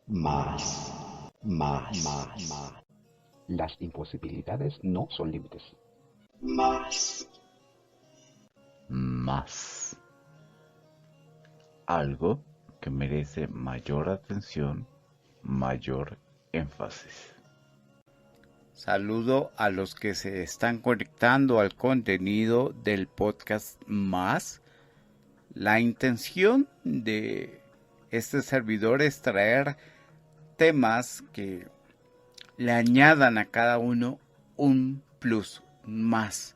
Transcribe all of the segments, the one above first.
más, más. Las imposibilidades no son límites. Más. Algo que merece mayor atención, mayor énfasis. Saludo a los que se están conectando al contenido del podcast Más. La intención de este servidor es traer temas que le añadan a cada uno un plus, más.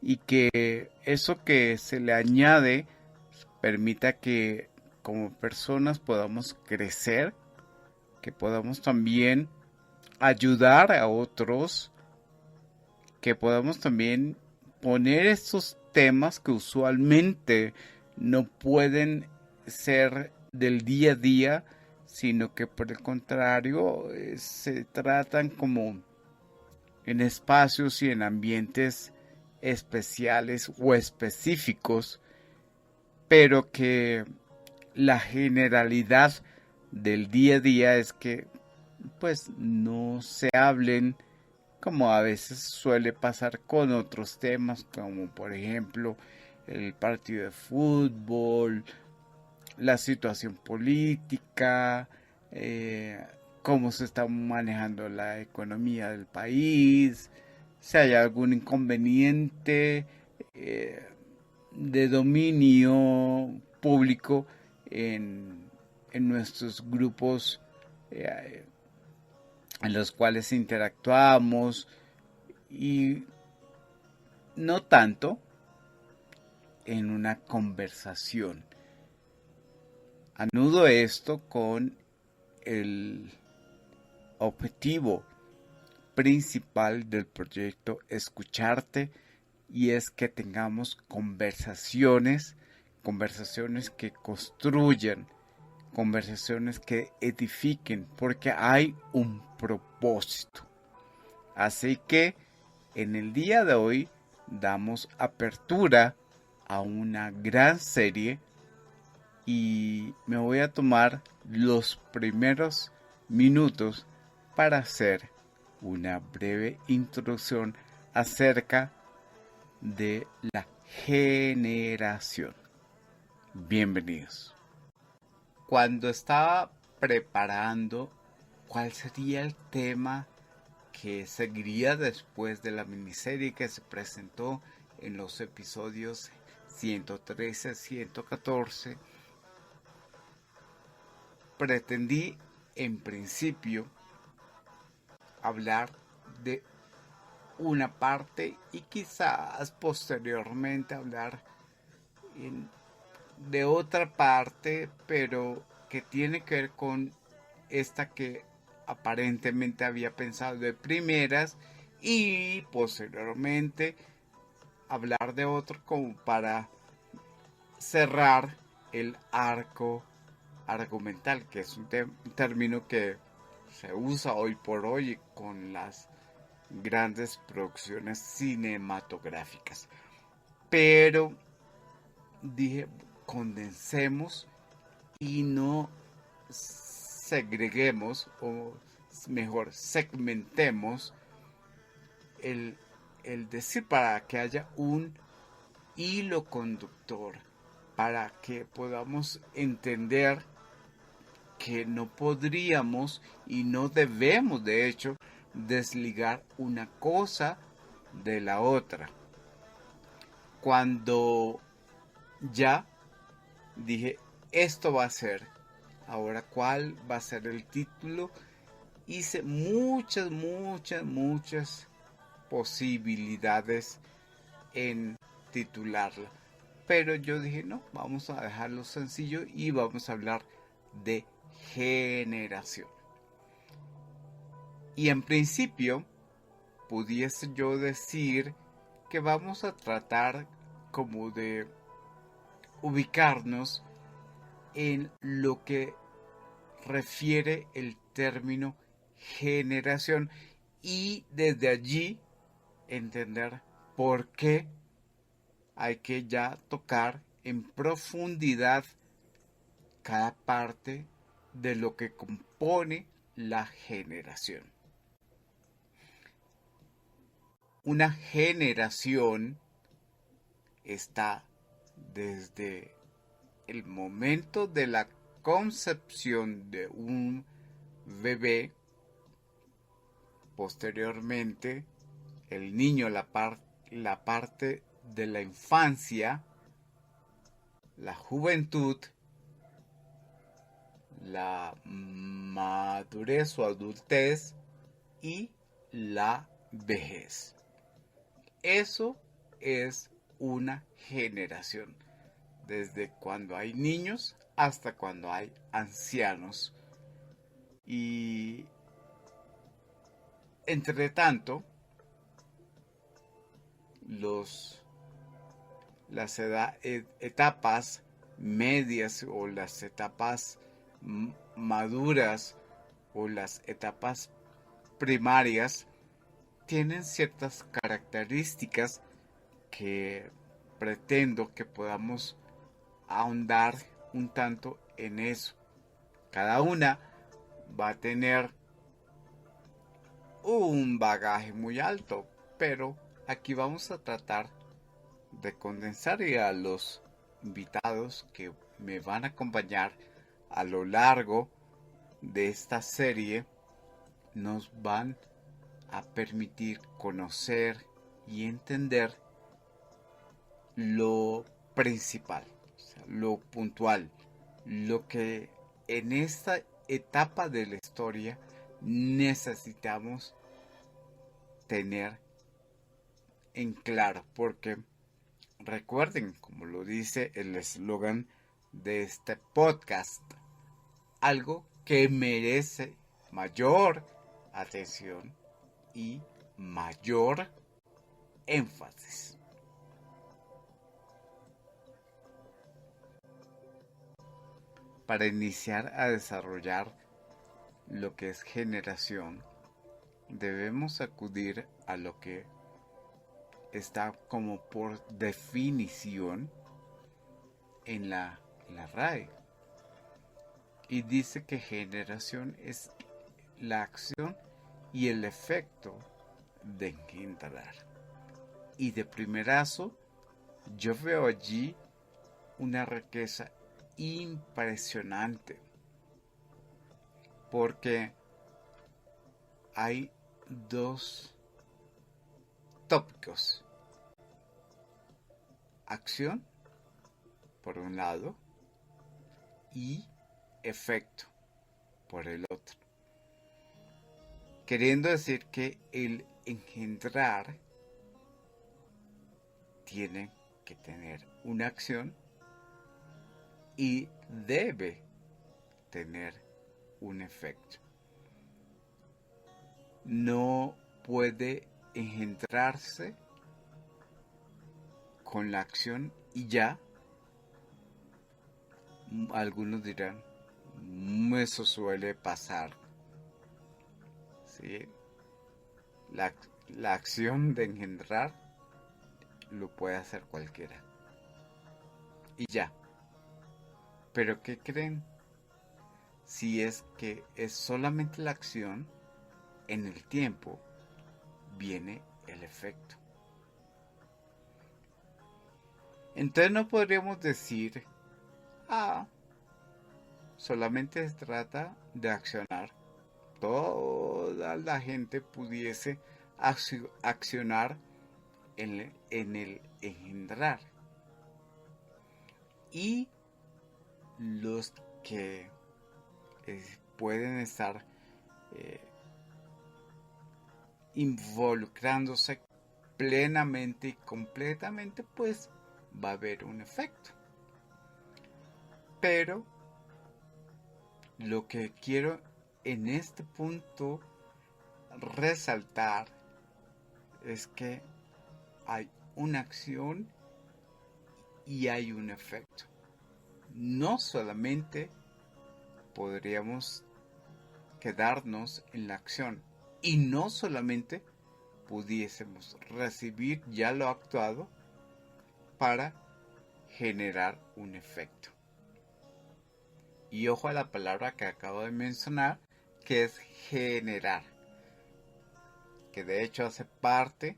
Y que eso que se le añade permita que como personas podamos crecer, que podamos también ayudar a otros, que podamos también poner estos temas que usualmente no pueden ser del día a día, sino que por el contrario se tratan como en espacios y en ambientes especiales o específicos, pero que la generalidad del día a día es que pues no se hablen como a veces suele pasar con otros temas, como por ejemplo el partido de fútbol, la situación política, cómo se está manejando la economía del país, si hay algún inconveniente de dominio público en nuestros grupos en los cuales interactuamos, y no tanto en una conversación. Anudo esto con el objetivo principal del proyecto Escucharte, y es que tengamos conversaciones que construyan, conversaciones que edifiquen, porque hay un propósito. Así que en el día de hoy damos apertura a una gran serie y me voy a tomar los primeros minutos para hacer una breve introducción acerca de la generación. Bienvenidos. Cuando estaba preparando cuál sería el tema que seguiría después de la miniserie que se presentó en los episodios 113, 114, pretendí en principio hablar de una parte y quizás posteriormente hablar de otra parte, pero que tiene que ver con esta que aparentemente había pensado de primeras, y posteriormente hablar de otro como para cerrar el arco argumental, que es un término que se usa hoy por hoy con las grandes producciones cinematográficas. Pero dije, condensemos y no segreguemos, o mejor segmentemos el decir, para que haya un hilo conductor, para que podamos entender que no podríamos y no debemos de hecho desligar una cosa de la otra. Cuando ya dije, esto va a ser, ahora cuál va a ser el título, hice muchas posibilidades en titularla, pero yo dije no, vamos a dejarlo sencillo y vamos a hablar de generación. Y en principio pudiese yo decir que vamos a tratar como de ubicarnos en lo que refiere el término generación, y desde allí entender por qué hay que ya tocar en profundidad cada parte de lo que compone la generación. Una generación está desde el momento de la concepción de un bebé, posteriormente el niño, la parte de la infancia, la juventud, la madurez o adultez y la vejez. Eso es una generación, desde cuando hay niños hasta cuando hay ancianos. Y entre tanto, las etapas medias o las etapas maduras o las etapas primarias tienen ciertas características que pretendo que podamos ahondar un tanto en eso. Cada una va a tener un bagaje muy alto, pero aquí vamos a tratar de condensar, y a los invitados que me van a acompañar a lo largo de esta serie nos van a permitir conocer y entender lo principal, o sea, lo puntual, lo que en esta etapa de la historia necesitamos tener en claro, porque recuerden, como lo dice el eslogan de este podcast, algo que merece mayor atención y mayor énfasis. Para iniciar a desarrollar lo que es generación, debemos acudir a lo que está como por definición en la RAE. Y dice que generación es la acción y el efecto de engendrar. Y de primerazo, yo veo allí una riqueza impresionante, porque hay dos tópicos: acción por un lado y efecto por el otro, queriendo decir que el engendrar tiene que tener una acción y debe tener un efecto. No puede engendrarse con la acción y ya. Algunos dirán, eso suele pasar. ¿Sí? La acción de engendrar lo puede hacer cualquiera. Y ya. Pero ¿qué creen? Si es que es solamente la acción, en el tiempo viene el efecto. Entonces no podríamos decir, solamente se trata de accionar. Toda la gente pudiese accionar en el engendrar. Y los que pueden estar involucrándose plenamente y completamente, pues va a haber un efecto. Pero lo que quiero en este punto resaltar es que hay una acción y hay un efecto. No solamente podríamos quedarnos en la acción, y no solamente pudiésemos recibir ya lo actuado para generar un efecto. Y ojo a la palabra que acabo de mencionar, que es generar, que de hecho hace parte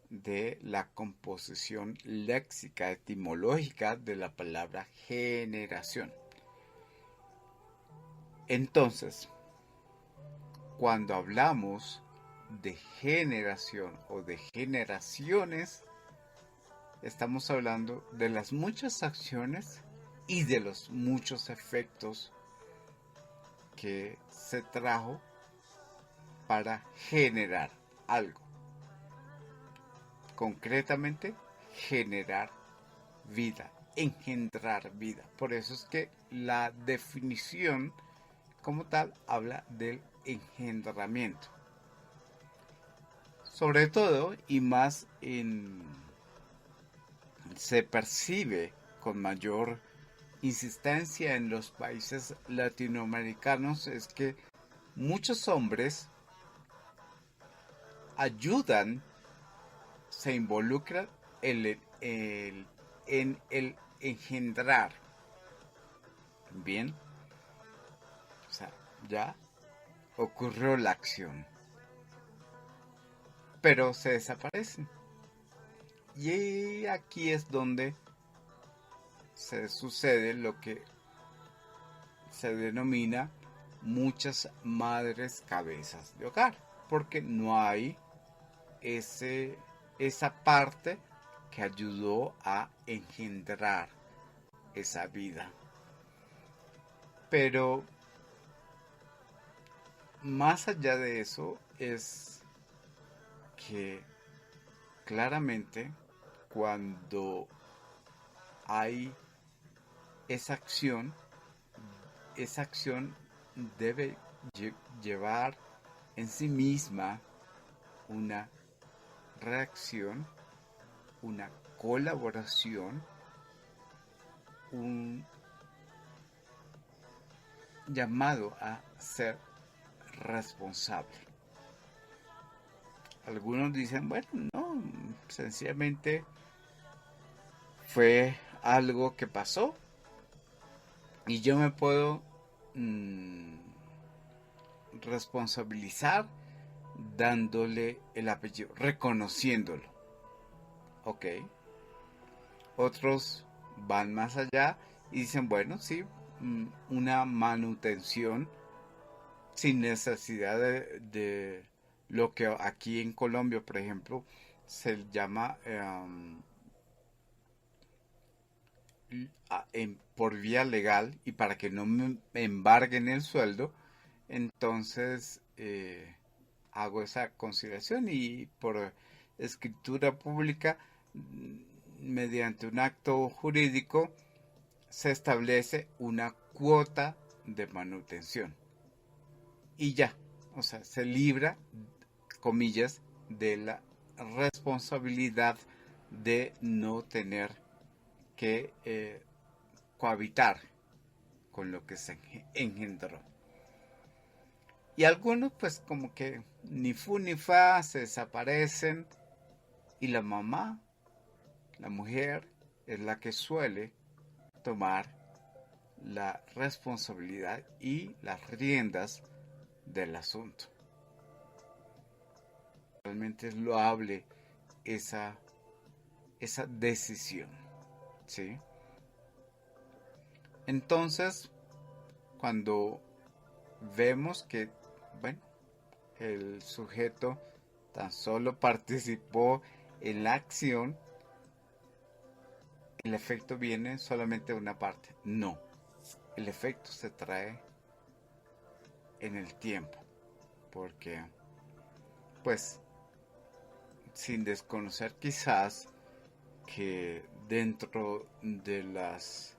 de la composición léxica etimológica de la palabra generación. Entonces, cuando hablamos de generación o de generaciones, estamos hablando de las muchas acciones y de los muchos efectos que se trajo para generar algo. Concretamente, generar vida, engendrar vida. Por eso es que la definición como tal habla del engendramiento. Sobre todo y más se percibe con mayor insistencia en los países latinoamericanos es que muchos hombres ayudan, se involucran en el engendrar. Bien, o sea, ya ocurrió la acción, pero se desaparecen. Y aquí es donde se sucede lo que se denomina muchas madres cabezas de hogar, porque no hay esa parte que ayudó a engendrar esa vida. Pero más allá de eso es que claramente cuando hay esa acción debe llevar en sí misma una reacción, una colaboración, un llamado a ser responsable. Algunos dicen, bueno, no, sencillamente fue algo que pasó y yo me puedo responsabilizar dándole el apellido, reconociéndolo. Ok. Otros van más allá y dicen, bueno, sí, una manutención sin necesidad de lo que aquí en Colombia, por ejemplo, se llama por vía legal y para que no me embarguen el sueldo, entonces hago esa consideración y por escritura pública, mediante un acto jurídico, se establece una cuota de manutención. Y ya, o sea, se libra, comillas, de la responsabilidad de no tener que cohabitar con lo que se engendró. Y algunos pues como que ni fu ni fa, se desaparecen y la mamá, la mujer, es la que suele tomar la responsabilidad y las riendas del asunto. Realmente es loable esa decisión, ¿sí? Entonces, cuando vemos que, bueno, el sujeto tan solo participó en la acción, el efecto viene solamente de una parte. No, el efecto se trae en el tiempo, porque, pues, sin desconocer quizás que dentro de las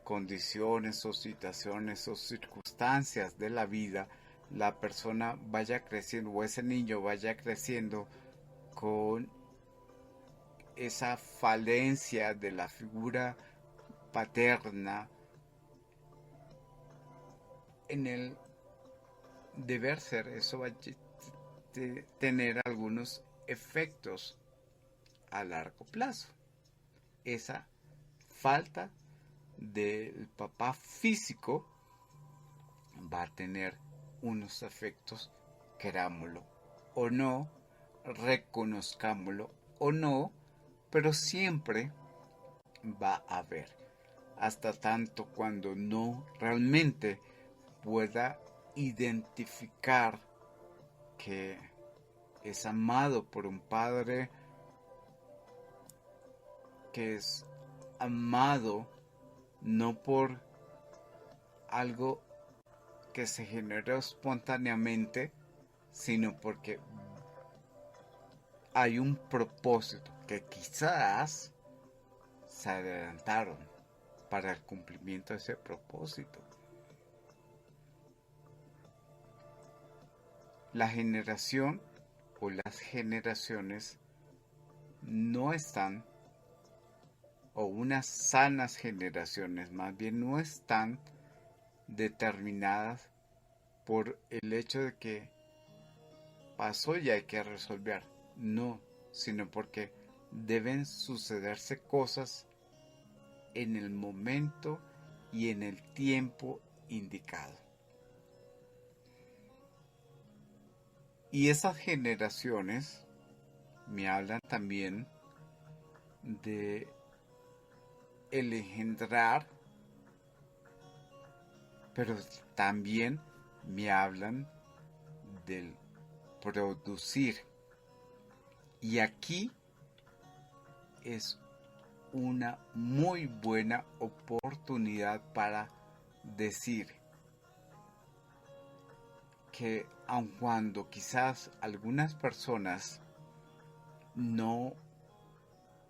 condiciones o situaciones o circunstancias de la vida, la persona vaya creciendo o ese niño vaya creciendo con esa falencia de la figura paterna en el deber ser, eso va a tener algunos efectos a largo plazo. Esa falta del papá físico va a tener unos efectos, querámoslo o no, reconozcámoslo o no, pero siempre va a haber, hasta tanto cuando no realmente pueda identificar que es amado por un padre, que es amado no por algo que se generó espontáneamente, sino porque hay un propósito que quizás se adelantaron para el cumplimiento de ese propósito. La generación o las generaciones no están, o unas sanas generaciones más bien no están determinadas por el hecho de que pasó y hay que resolver. No, sino porque deben sucederse cosas en el momento y en el tiempo indicado. Y esas generaciones me hablan también de el engendrar, pero también me hablan del producir. Y aquí es una muy buena oportunidad para decir que aun cuando quizás algunas personas no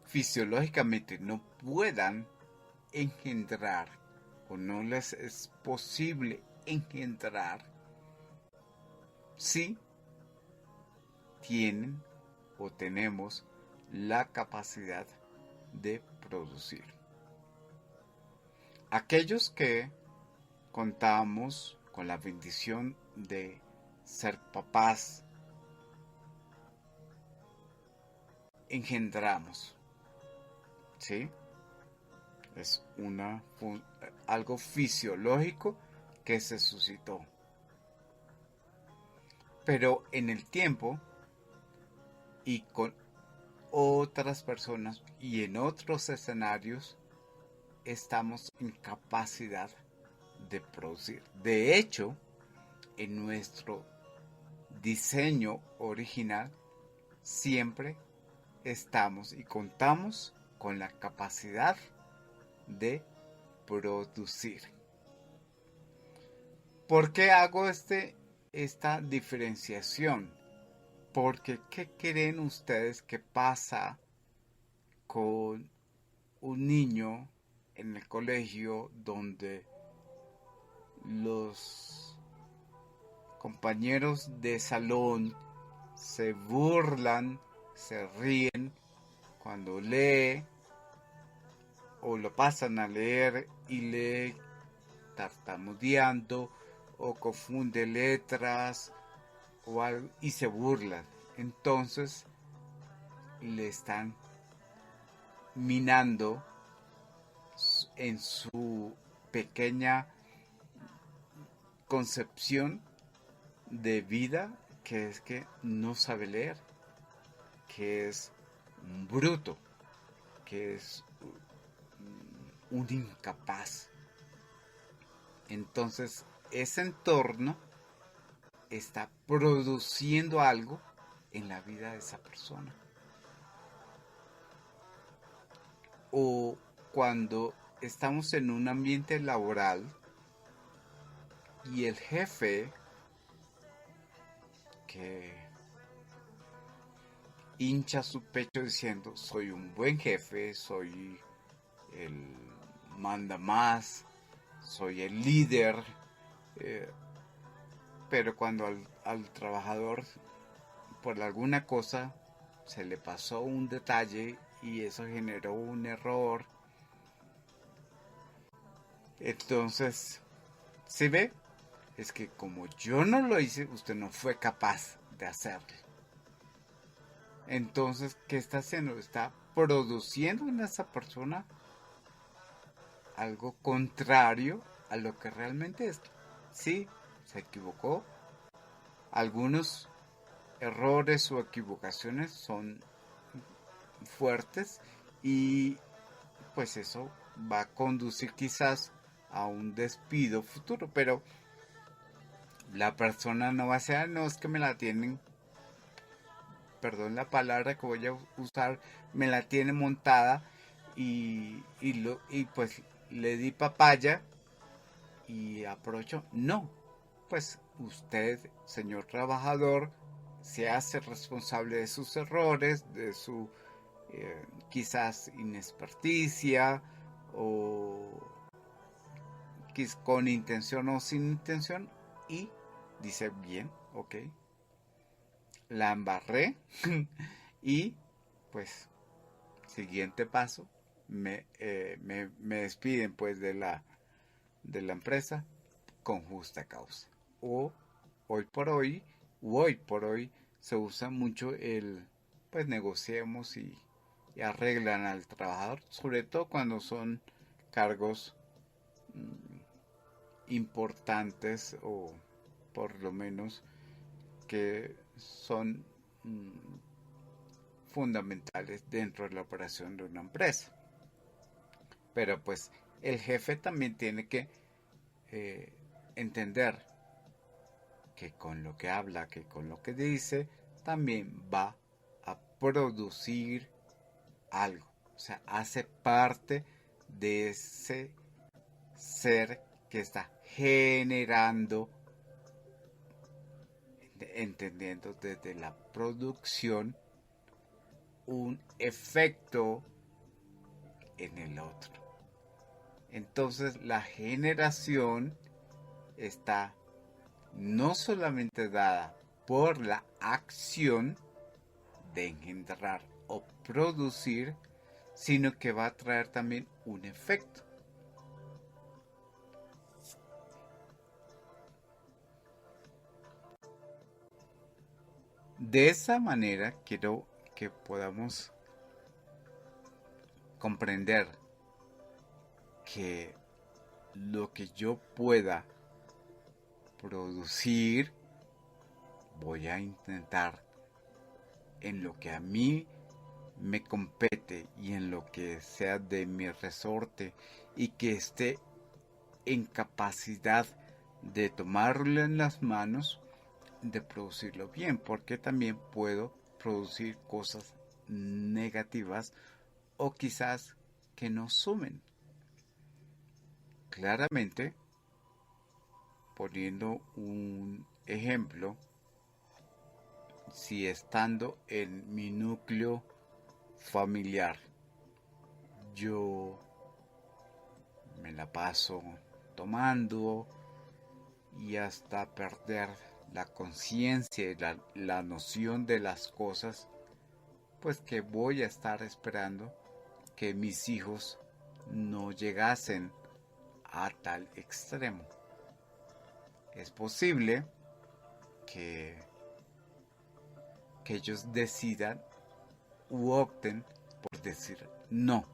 fisiológicamente no puedan engendrar o no les es posible engendrar, sí tienen o tenemos la capacidad de producir. Aquellos que contamos con la bendición de ser papás, engendramos, ¿sí? Es algo fisiológico que se suscitó. Pero en el tiempo y con otras personas y en otros escenarios estamos en capacidad de producir. De hecho, en nuestro diseño original siempre estamos y contamos con la capacidad de producir. ¿Por qué hago esta diferenciación? Porque ¿qué creen ustedes que pasa con un niño en el colegio donde los compañeros de salón se burlan, se ríen cuando lee o lo pasan a leer y lee tartamudeando o confunde letras o algo y se burlan? Entonces le están minando en su pequeña concepción de vida, que es que no sabe leer, que es un bruto, que es un incapaz. Entonces ese entorno está produciendo algo en la vida de esa persona. O cuando estamos en un ambiente laboral y el jefe que hincha su pecho diciendo soy un buen jefe, soy el manda más, soy el líder, pero cuando al trabajador por alguna cosa se le pasó un detalle y eso generó un error, entonces, ¿sí ve? Es que como yo no lo hice, usted no fue capaz de hacerlo. Entonces, ¿qué está haciendo? Está produciendo en esa persona algo contrario a lo que realmente es. Sí, se equivocó. Algunos errores o equivocaciones son fuertes y pues eso va a conducir quizás a un despido futuro, pero la persona no va a ser, no es que me la tienen, perdón la palabra que voy a usar, me la tiene montada y pues le di papaya y aprovecho. No, pues usted, señor trabajador, se hace responsable de sus errores, de su quizás inexperticia o con intención o sin intención y dice bien, ok, la embarré y pues siguiente paso me despiden pues de la empresa con justa causa. O hoy por hoy se usa mucho el pues negociemos y arreglan al trabajador, sobre todo cuando son cargos importantes o por lo menos que son fundamentales dentro de la operación de una empresa. Pero pues el jefe también tiene que entender que con lo que habla, que con lo que dice, también va a producir algo. O sea, hace parte de ese ser que está generando, entendiendo desde la producción, un efecto en el otro. Entonces la generación está no solamente dada por la acción de engendrar o producir, sino que va a traer también un efecto. De esa manera quiero que podamos comprender que lo que yo pueda producir, voy a intentar en lo que a mí me compete y en lo que sea de mi resorte y que esté en capacidad de tomarlo en las manos, de producirlo bien, porque también puedo producir cosas negativas o quizás que no sumen. Claramente, poniendo un ejemplo, si estando en mi núcleo familiar yo me la paso tomando y hasta perder la conciencia y la noción de las cosas, pues que voy a estar esperando que mis hijos no llegasen a tal extremo. Es posible que ellos decidan u opten por decir no,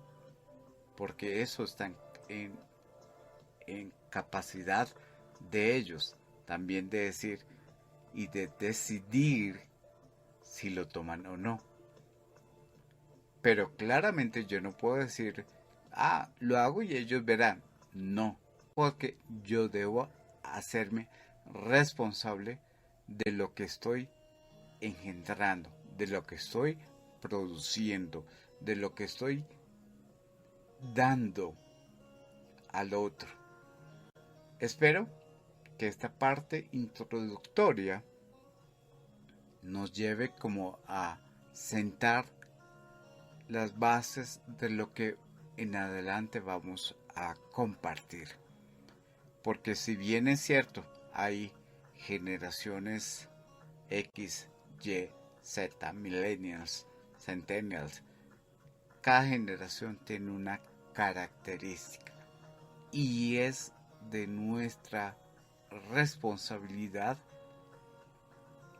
porque eso está en capacidad de ellos también de decir y de decidir si lo toman o no. Pero claramente yo no puedo decir, lo hago y ellos verán. No, porque yo debo hacerme responsable de lo que estoy engendrando, de lo que estoy produciendo, de lo que estoy dando al otro. Espero que esta parte introductoria nos lleve como a sentar las bases de lo que en adelante vamos a compartir. Porque si bien es cierto, hay generaciones X, Y, Z, millennials, centennials, cada generación tiene una característica y es de nuestra responsabilidad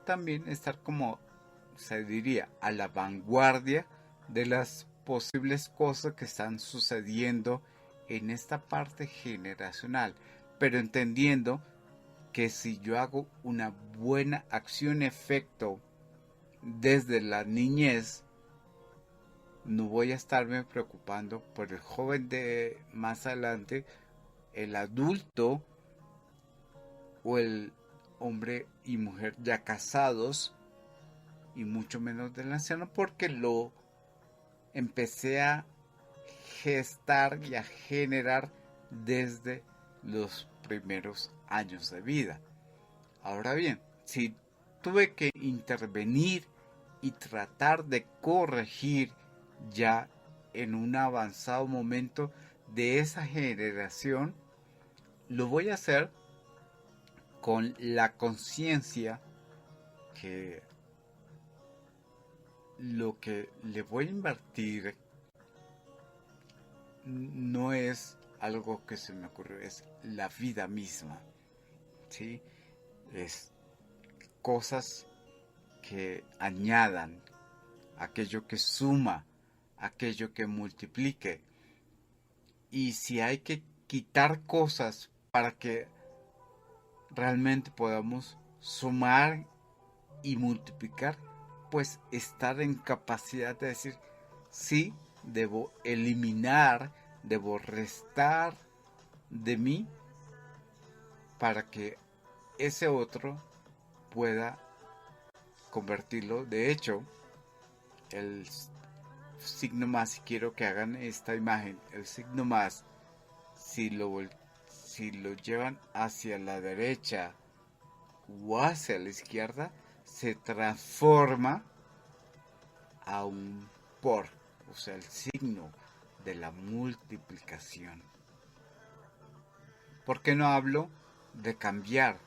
también estar, como se diría, a la vanguardia de las posibles cosas que están sucediendo en esta parte generacional, pero entendiendo que si yo hago una buena acción-efecto desde la niñez, no voy a estarme preocupando por el joven de más adelante, el adulto o el hombre y mujer ya casados, y mucho menos del anciano, porque lo empecé a gestar y a generar desde los primeros años de vida. Ahora bien, si tuve que intervenir y tratar de corregir ya en un avanzado momento de esa generación, lo voy a hacer con la conciencia que lo que le voy a invertir no es algo que se me ocurrió, es la vida misma, ¿sí? Es cosas que añadan, aquello que suma, aquello que multiplique. Y si hay que quitar cosas para que realmente podamos sumar y multiplicar, pues estar en capacidad de decir, sí, debo eliminar, debo restar de mí para que ese otro pueda convertirlo. De hecho, el signo más, si quiero que hagan esta imagen, el signo más, si lo llevan hacia la derecha o hacia la izquierda, se transforma a un por, o sea, el signo de la multiplicación. ¿Por qué no hablo de cambiar?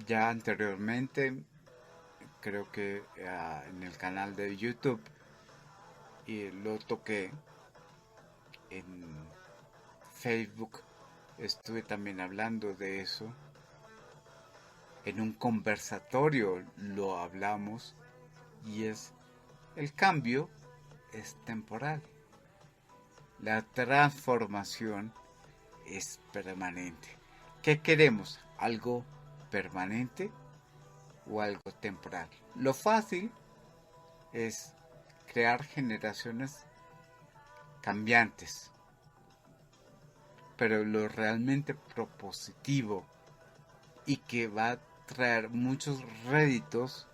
Ya anteriormente, creo que en el canal de YouTube, y lo toqué en Facebook, estuve también hablando de eso. En un conversatorio lo hablamos, y es el cambio es temporal. La transformación es permanente. ¿Qué queremos? ¿Algo permanente o algo temporal? Lo fácil es crear generaciones cambiantes, pero lo realmente propositivo y que va a traer muchos réditos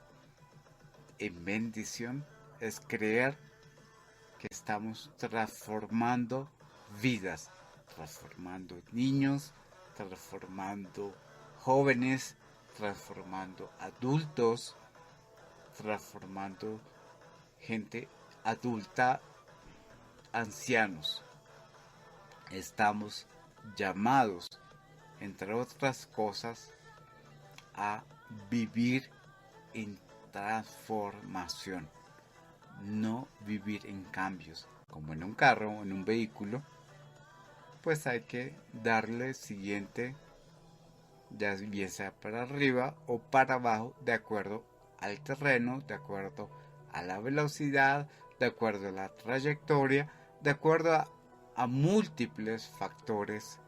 en bendición es creer que estamos transformando vidas, transformando niños, transformando jóvenes, transformando adultos, transformando gente adulta, ancianos. Estamos llamados, entre otras cosas, a vivir en transformación, no vivir en cambios. Como en un carro o en un vehículo, pues hay que darle siguiente, ya bien sea para arriba o para abajo, de acuerdo al terreno, de acuerdo a la velocidad, de acuerdo a la trayectoria, de acuerdo a múltiples factores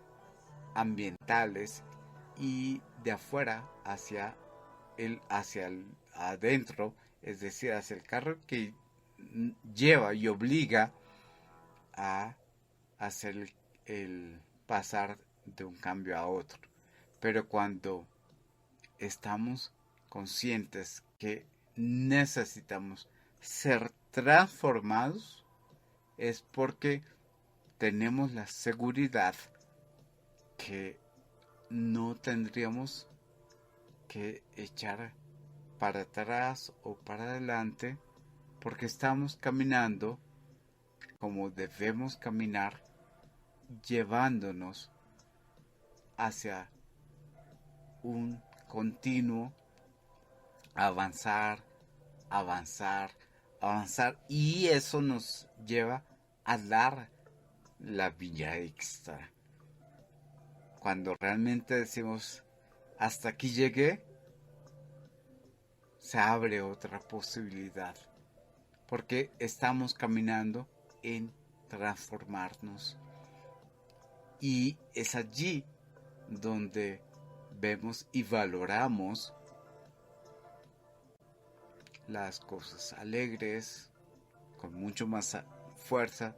ambientales y de afuera hacia el adentro, es decir, hacia el carro que lleva y obliga a hacer el pasar de un cambio a otro. Pero cuando estamos conscientes que necesitamos ser transformados, es porque tenemos la seguridad que no tendríamos que echar para atrás o para adelante, porque estamos caminando como debemos caminar, llevándonos hacia un continuo avanzar, avanzar, avanzar, y eso nos lleva a dar la vía extra. Cuando realmente decimos hasta aquí llegué, se abre otra posibilidad, porque estamos caminando en transformarnos, y es allí donde vemos y valoramos las cosas alegres con mucho más fuerza,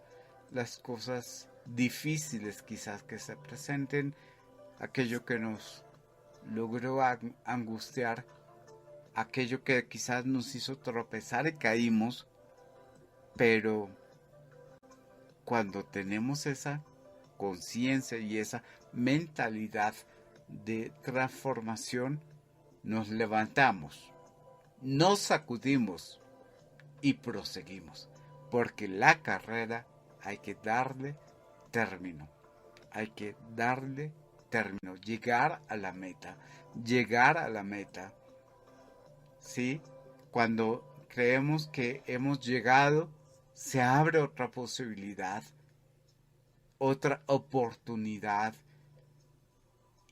las cosas difíciles quizás que se presenten, aquello que nos logró angustiar, aquello que quizás nos hizo tropezar y caímos, pero cuando tenemos esa conciencia y esa mentalidad de transformación, nos levantamos, nos sacudimos y proseguimos, porque la carrera hay que darle término, llegar a la meta, ¿sí? Cuando creemos que hemos llegado, se abre otra posibilidad, otra oportunidad,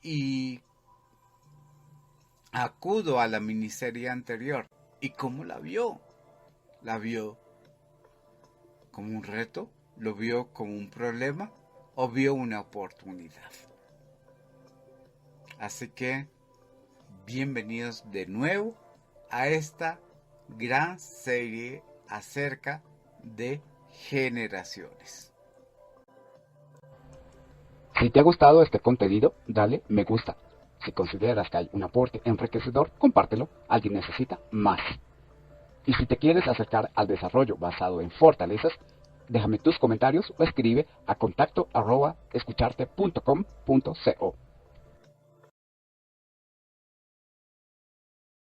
y acudo a la miniserie anterior. ¿Y cómo la vio? ¿La vio como un reto? ¿Lo vio como un problema? ¿O vio una oportunidad? Así que, bienvenidos de nuevo a esta gran serie acerca de generaciones. Si te ha gustado este contenido, dale me gusta. Si consideras que hay un aporte enriquecedor, compártelo. Alguien necesita más. Y si te quieres acercar al desarrollo basado en fortalezas, déjame tus comentarios o escribe a contacto@escucharte.com.co.